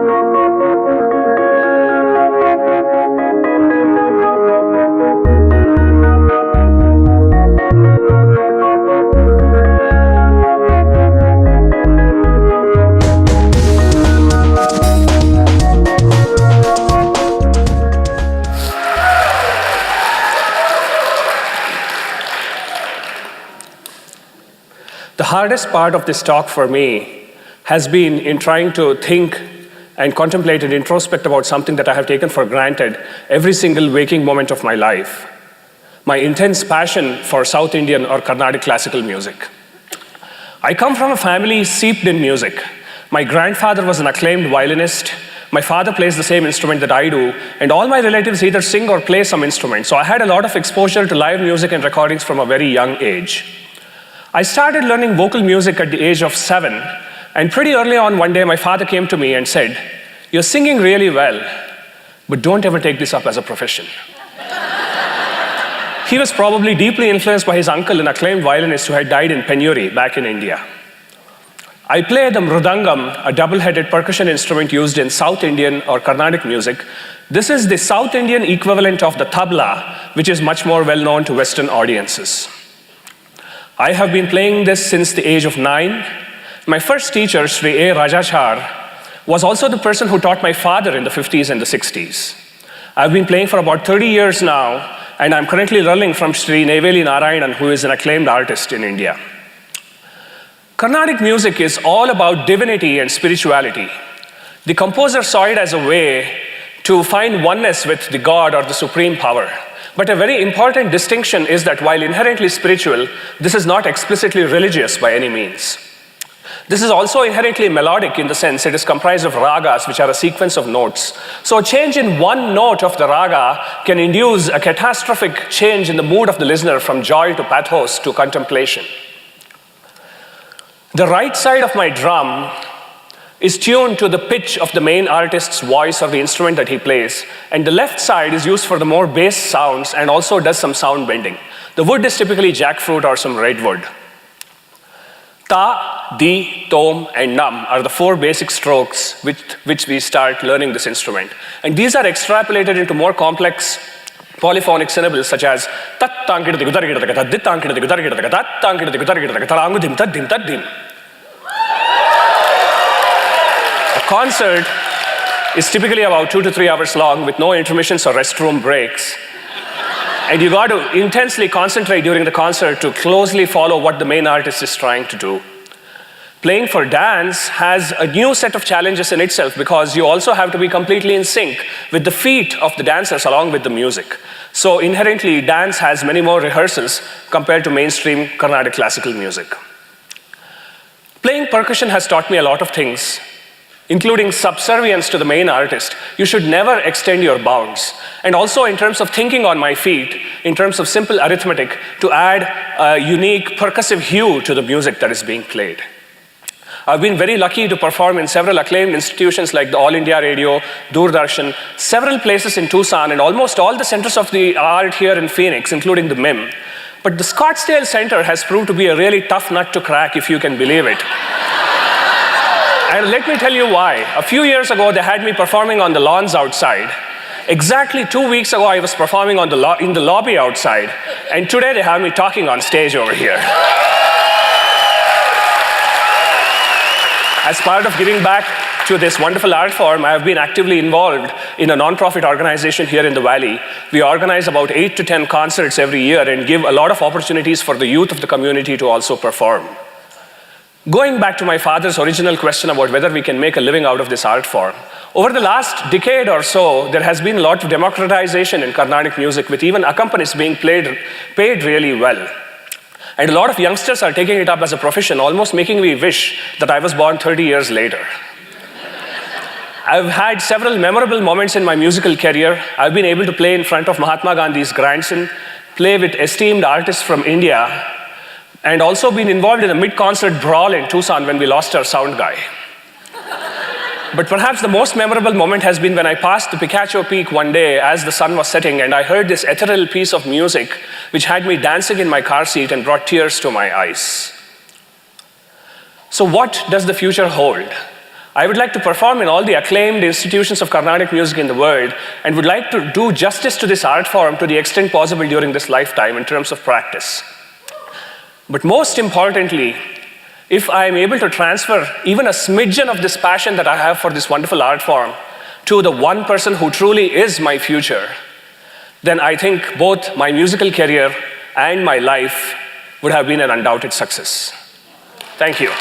The hardest part of this talk for me has been in trying to think and contemplate and introspect about something that I have taken for granted every single waking moment of my life: my intense passion for South Indian or Carnatic classical music. I come from a family steeped in music. My grandfather was an acclaimed violinist. My father plays the same instrument that I do, and all my relatives either sing or play some instrument. So I had a lot of exposure to live music and recordings from a very young age. I started learning vocal music at the age of 7, and pretty early on one day my father came to me and said, "You're singing really well, but don't ever take this up as a profession." He was probably deeply influenced by his uncle, an acclaimed violinist who had died in penury back in India. I play the Mridangam, a double-headed percussion instrument used in South Indian or Carnatic music. This is the South Indian equivalent of the tabla, which is much more well-known to Western audiences. I have been playing this since the age of 9. My first teacher, Sri A. Rajachar, was also the person who taught my father in the 50s and the 60s. I've been playing for about 30 years now, and I'm currently learning from Sri Neyveli Narayanan, who is an acclaimed artist in India. Carnatic music is all about divinity and spirituality. The composer saw it as a way to find oneness with the God or the supreme power. But a very important distinction is that while inherently spiritual, this is not explicitly religious by any means. This is also inherently melodic in the sense it is comprised of ragas, which are a sequence of notes. So a change in one note of the raga can induce a catastrophic change in the mood of the listener from joy to pathos to contemplation. The right side of my drum is tuned to the pitch of the main artist's voice or the instrument that he plays, and the left side is used for the more bass sounds and also does some sound bending. The wood is typically jackfruit or some redwood. Ta, di, tom, and nam are the 4 basic strokes with which we start learning this instrument. And these are extrapolated into more complex polyphonic syllables such as tat tankidati gudarigidati tat dit tankidati gudarigidati tat tankidati gudarigidati tarangudim tad dim tad dim. A concert is typically about 2 to 3 hours long with no intermissions or restroom breaks. And you got to intensely concentrate during the concert to closely follow what the main artist is trying to do. Playing for dance has a new set of challenges in itself because you also have to be completely in sync with the feet of the dancers along with the music. So inherently, dance has many more rehearsals compared to mainstream Carnatic classical music. Playing percussion has taught me a lot of things, including subservience to the main artist. You should never extend your bounds. And also in terms of thinking on my feet, in terms of simple arithmetic, to add a unique percussive hue to the music that is being played. I've been very lucky to perform in several acclaimed institutions like the All India Radio, Doordarshan, several places in Tucson, and almost all the centers of the art here in Phoenix, including the MIM. But the Scottsdale Center has proved to be a really tough nut to crack, if you can believe it. And let me tell you why. A few years ago, they had me performing on the lawns outside. Exactly 2 weeks ago, I was performing in the lobby outside. And today, they have me talking on stage over here. As part of giving back to this wonderful art form, I have been actively involved in a nonprofit organization here in the Valley. We organize about 8 to 10 concerts every year and give a lot of opportunities for the youth of the community to also perform. Going back to my father's original question about whether we can make a living out of this art form, over the last decade or so, there has been a lot of democratization in Carnatic music, with even accompanists being paid really well. And a lot of youngsters are taking it up as a profession, almost making me wish that I was born 30 years later. I've had several memorable moments in my musical career. I've been able to play in front of Mahatma Gandhi's grandson, play with esteemed artists from India, and also been involved in a mid-concert brawl in Tucson when we lost our sound guy. But perhaps the most memorable moment has been when I passed the Picacho Peak one day as the sun was setting, and I heard this ethereal piece of music which had me dancing in my car seat and brought tears to my eyes. So what does the future hold? I would like to perform in all the acclaimed institutions of Carnatic music in the world, and would like to do justice to this art form to the extent possible during this lifetime in terms of practice. But most importantly, if I am able to transfer even a smidgen of this passion that I have for this wonderful art form to the one person who truly is my future, then I think both my musical career and my life would have been an undoubted success. Thank you.